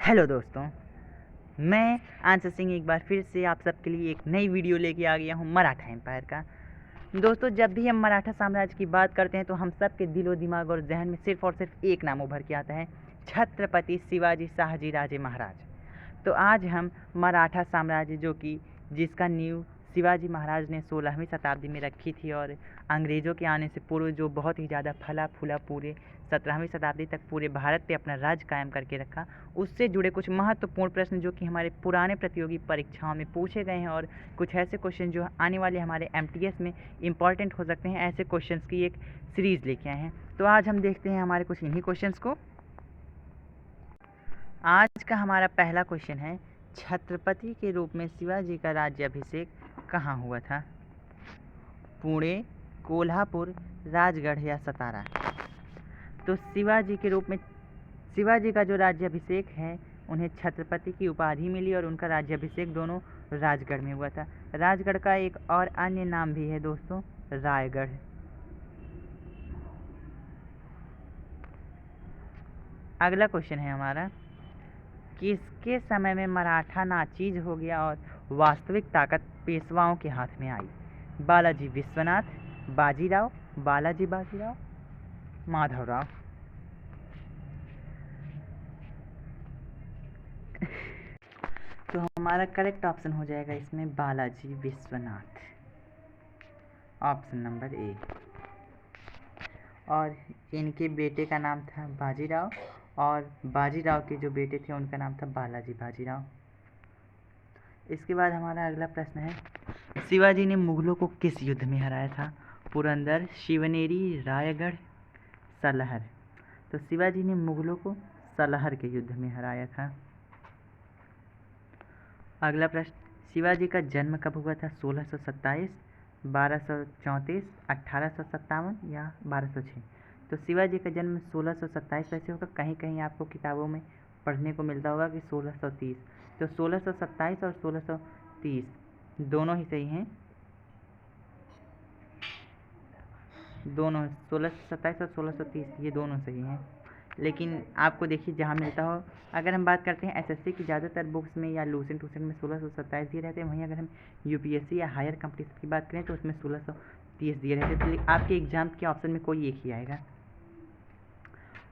Hello दोस्तों, मैं answer Singh एक बार फिर से आप सबके लिए एक नई वीडियो लेके आ गया हूँ मराठा एम्पायर का। दोस्तों, जब भी हम मराठा साम्राज्य की बात करते हैं तो हम सब के दिलो दिमाग और जहन में सिर्फ और सिर्फ एक नाम उभर के आता है, छत्रपति शिवाजी शाहजी राजे महाराज। तो आज हम मराठा साम्राज्य जिसका नींव शिवाजी महाराज ने 16वीं शताब्दी में रखी थी और अंग्रेज़ों के आने से पूर्व जो बहुत ही ज़्यादा फला फूला पूरे 17वीं शताब्दी तक पूरे भारत पे अपना राज कायम करके रखा, उससे जुड़े कुछ महत्वपूर्ण प्रश्न जो कि हमारे पुराने प्रतियोगी परीक्षाओं में पूछे गए हैं और कुछ ऐसे क्वेश्चन जो आने वाले हमारे एमटीएस में इम्पॉर्टेंट हो सकते हैं, ऐसे क्वेश्चंस की एक सीरीज़ लेके आए हैं। तो आज हम देखते हैं हमारे कुछ इन्हीं क्वेश्चंस को। आज का हमारा पहला क्वेश्चन है, छत्रपति के रूप में शिवाजी का राज्याभिषेक कहाँ हुआ था? पुणे, कोल्हापुर, राजगढ़ या सतारा? तो शिवाजी का जो राज्याभिषेक है, उन्हें छत्रपति की उपाधि मिली और उनका राज्याभिषेक दोनों राजगढ़ में हुआ था। राजगढ़ का एक और अन्य नाम भी है दोस्तों, रायगढ़। अगला क्वेश्चन है हमारा, किसके समय में मराठा नाचीज हो गया और वास्तविक ताकत पेशवाओं के हाथ में आई? बालाजी विश्वनाथ, बाजीराव, बाजीराव, माधवराव? तो हमारा करेक्ट ऑप्शन हो जाएगा इसमें Balaji Vishwanath, option number A. और इनके बेटे का नाम था बाजीराव और बाजीराव के जो बेटे थे उनका नाम था बालाजी बाजीराव। इसके बाद हमारा अगला प्रश्न है, शिवाजी ने मुगलों को किस युद्ध में हराया था? पुरंदर, शिवनेरी, रायगढ़, सलहर? तो शिवाजी ने मुगलों को सलहर के युद्ध में हराया था। अगला प्रश्न, शिवाजी का जन्म कब हुआ था? 1627, 1234, 1857 या 1206? तो शिवाजी का जन्म 1627 वैसे होगा, कहीं कहीं आपको किताबों में पढ़ने को मिलता होगा कि 1630। तो 1627 और 1630 दोनों ही सही हैं, दोनों 1627 और 1630 ये दोनों सही हैं। लेकिन आपको देखिए जहाँ मिलता हो, अगर हम बात करते हैं एसएससी की ज़्यादातर बुक्स में या लूसेंट टूसेंट में 1627 दिए रहते हैं, वहीं अगर हम यूपीएससी या हायर कंपटीशन की बात करें तो उसमें 1630 दिए रहते हैं। तो आपके एग्जाम के ऑप्शन में कोई एक ही आएगा।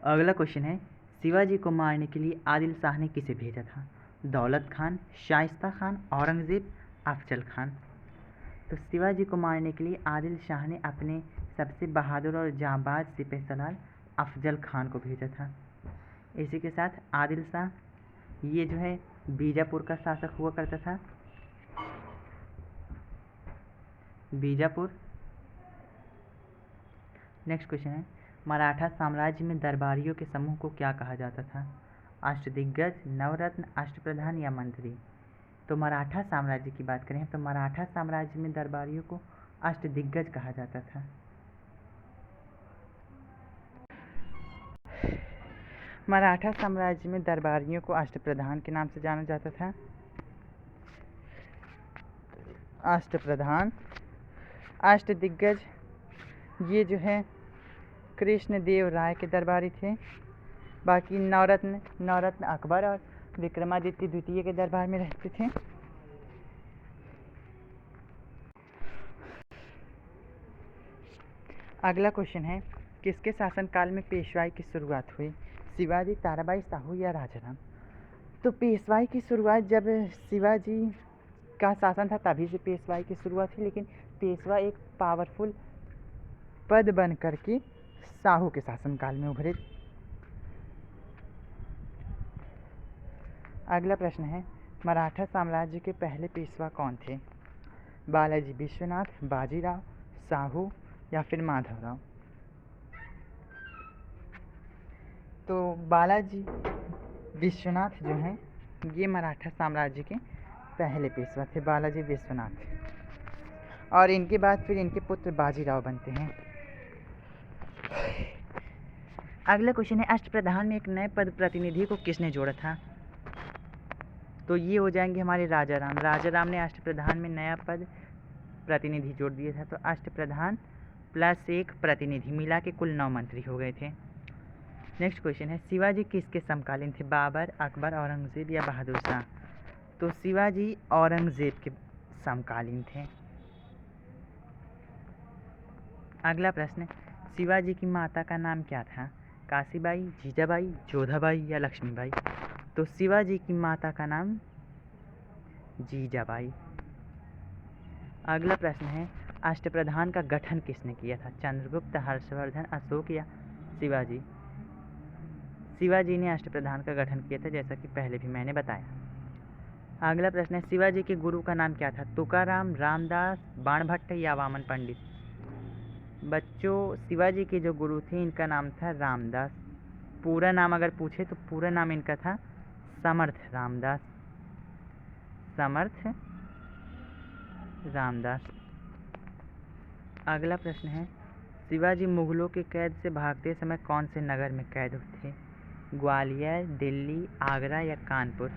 अगला क्वेश्चन है, शिवाजी को मारने के लिए आदिल शाह ने किसे भेजा था? दौलत खान, शाइस्ता खान, औरंगज़ेब, अफजल खान? तो शिवाजी को मारने के लिए आदिल शाह ने अपने सबसे बहादुर और जांबाज सिपहसालार अफजल खान को भेजा था। इसी के साथ आदिल शाह ये जो है बीजापुर का शासक हुआ करता था, बीजापुर। नेक्स्ट क्वेश्चन है, मराठा साम्राज्य में दरबारियों के समूह को क्या कहा जाता था? अष्टदिग्गज, नवरत्न, अष्टप्रधान या मंत्री? तो मराठा साम्राज्य की बात करें तो मराठा साम्राज्य में दरबारियों को अष्टदिग्गज कहा जाता था। मराठा साम्राज्य में दरबारियों को अष्टप्रधान के नाम से जाना जाता था। अष्टप्रधान, अष्टदिग्गज ये जो है कृष्णदेव राय के दरबारी थे। बाकी नवरत्न अकबर और विक्रमादित्य द्वितीय के दरबार में रहते थे। अगला क्वेश्चन है, किसके शासनकाल में पेशवाई की शुरुआत हुई? शिवाजी, ताराबाई, साहू या राजाराम? तो पेशवाई की शुरुआत जब शिवाजी का शासन था तभी से पेशवाई की शुरुआत हुई, लेकिन पेशवा एक पावरफुल पद बन करके साहू के शासनकाल में उभरे। अगला प्रश्न है, मराठा साम्राज्य के पहले पेशवा कौन थे? बालाजी विश्वनाथ, बाजीराव, साहू या फिर माधवराव? तो बालाजी विश्वनाथ जो हैं ये मराठा साम्राज्य के पहले पेशवा थे, बालाजी विश्वनाथ। और इनके बाद फिर इनके पुत्र बाजीराव बनते हैं। अगला क्वेश्चन है, अष्टप्रधान में एक नए पद प्रतिनिधि को किसने जोड़ा था? तो ये हो जाएंगे हमारे राजाराम। राजाराम ने अष्टप्रधान में नया पद प्रतिनिधि जोड़ दिया था। तो अष्टप्रधान प्लस एक प्रतिनिधि मिला के कुल 9 मंत्री हो गए थे। नेक्स्ट क्वेश्चन है, शिवाजी किसके समकालीन थे? बाबर, अकबर, औरंगजेब या बहादुर शाह? तो शिवाजी औरंगजेब के समकालीन थे। अगला प्रश्न, शिवाजी की माता का नाम क्या था? काशीबाई, जीजाबाई, जोधाबाई या लक्ष्मीबाई? तो शिवाजी की माता का नाम जीजाबाई। अगला प्रश्न है, अष्टप्रधान का गठन किसने किया था? चंद्रगुप्त, हर्षवर्धन, अशोक या शिवाजी? शिवाजी ने अष्टप्रधान का गठन किया था, जैसा कि पहले भी मैंने बताया। अगला प्रश्न है, शिवाजी के गुरु का नाम क्या था? तुकाराम, रामदास, बाणभट्ट या वामन पंडित? बच्चों, शिवाजी के जो गुरु थे इनका नाम था रामदास। पूरा नाम अगर पूछे तो पूरा नाम इनका था समर्थ रामदास। समर्थ रामदास। अगला प्रश्न है, शिवाजी मुगलों के कैद से भागते समय कौन से नगर में कैद थे? ग्वालियर, दिल्ली, आगरा या कानपुर?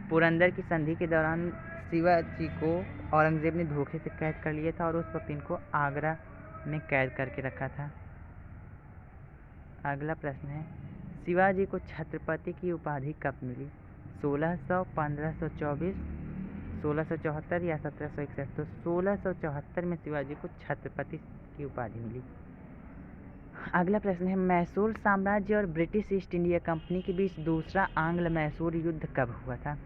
पुरंदर की संधि के दौरान शिवाजी को औरंगजेब ने धोखे से कैद कर लिया था और उस वक्त इनको आगरा में कैद करके रखा था। अगला प्रश्न है, शिवाजी को छत्रपति की उपाधि कब मिली? 1600, 1524, 1674 या 1761? तो 1674 में शिवाजी को छत्रपति की उपाधि मिली। अगला प्रश्न है, मैसूर साम्राज्य और ब्रिटिश ईस्ट इंडिया कंपनी के बीच दूसरा आंग्ल मैसूर युद्ध कब हुआ था?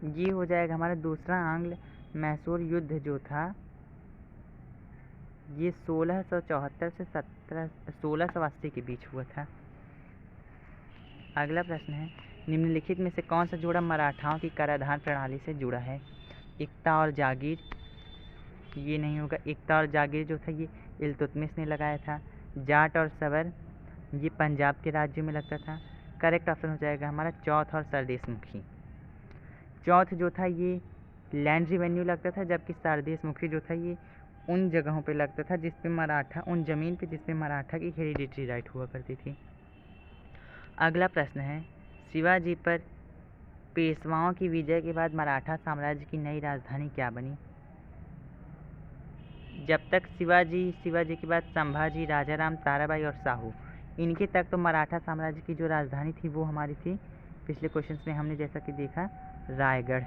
ये हो जाएगा हमारा दूसरा आंग्ल मैसूर युद्ध जो था ये 1674 से 1680 के बीच हुआ था। अगला प्रश्न है, निम्नलिखित में से कौन सा जोड़ा मराठाओं की कराधान प्रणाली से जुड़ा है? एकता और जागीर? ये नहीं होगा। एकता और जागीर जो था ये इल्तुतमिश ने लगाया था। जाट और सबर ये पंजाब के राज्यों में लगता था। करेक्ट ऑप्शन हो जाएगा हमारा चौथ और सरदेशमुखी। चौथ जो था ये लैंड रिवेन्यू लगता था, जबकि सरदेशमुखी जो था ये उन जगहों पे लगता था जिस पे मराठा, उन जमीन पे जिस पे मराठा की हेरिडिटरी राइट हुआ करती थी। अगला प्रश्न है, शिवाजी पर पेशवाओं की विजय के बाद मराठा साम्राज्य की नई राजधानी क्या बनी? जब तक शिवाजी के बाद संभाजी, राजाराम, ताराबाई और साहू, इनके तक तो मराठा साम्राज्य की जो राजधानी थी वो हमारी थी, पिछले क्वेश्चंस में हमने जैसा कि देखा, रायगढ़।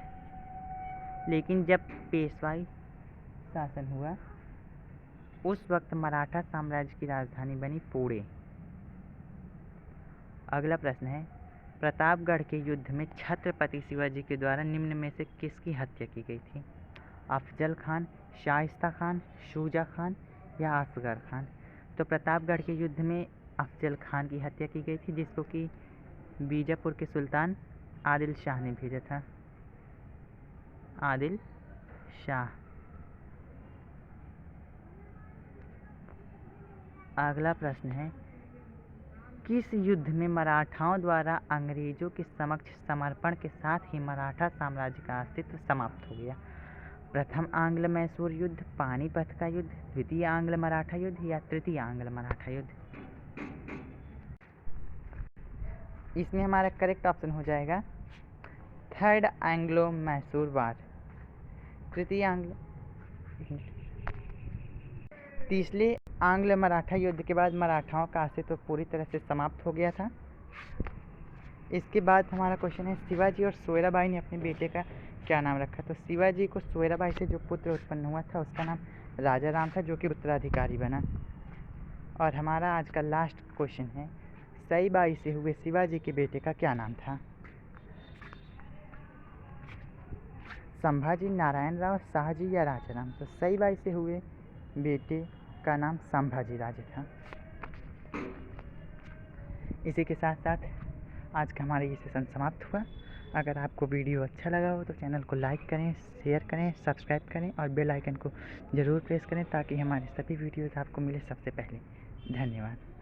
लेकिन जब पेशवाई शासन हुआ उस वक्त मराठा साम्राज्य की राजधानी बनी पुणे। अगला प्रश्न है, प्रतापगढ़ के युद्ध में छत्रपति शिवाजी के द्वारा निम्न में से किसकी हत्या की गई थी? अफजल खान, शाइस्ता खान, शुजा खान या असगर खान? तो प्रतापगढ़ के युद्ध में अफजल खान की हत्या की गई थी, जिसको कि बीजापुर के सुल्तान आदिल शाह ने भेजा था। आदिल शाह। अगला प्रश्न है, किस युद्ध में मराठाओं द्वारा अंग्रेजों के समक्ष समर्पण के साथ ही मराठा साम्राज्य का अस्तित्व समाप्त हो गया? प्रथम आंग्ल मैसूर युद्ध, पानीपत का युद्ध, द्वितीय आंग्ल मराठा युद्ध या तृतीय आंग्ल मराठा युद्ध? इसमें हमारा करेक्ट ऑप्शन हो जाएगा थर्ड एंग्लो मैसूर वार। तीसरे आंग्ल मराठा युद्ध के बाद मराठाओं का अस्तित्व पूरी तरह से समाप्त हो गया था। इसके बाद हमारा क्वेश्चन है, शिवाजी और सोयराबाई ने अपने बेटे का क्या नाम रखा? तो शिवाजी को सोयराबाई से जो पुत्र उत्पन्न हुआ था उसका नाम राजाराम था, जो कि उत्तराधिकारी बना। और हमारा आज का लास्ट क्वेश्चन है, सईबाई से हुए शिवाजी के बेटे का क्या नाम था? संभाजी, नारायण राव, शाहजी या राजाराम? तो सईबाई से हुए बेटे का नाम संभाजी राजे था। इसी के साथ साथ आज का हमारा ये सेशन समाप्त हुआ। अगर आपको वीडियो अच्छा लगा हो तो चैनल को लाइक करें, शेयर करें, सब्सक्राइब करें और बेल आइकन को ज़रूर प्रेस करें ताकि हमारे सभी वीडियोज़ आपको मिले सबसे पहले। धन्यवाद।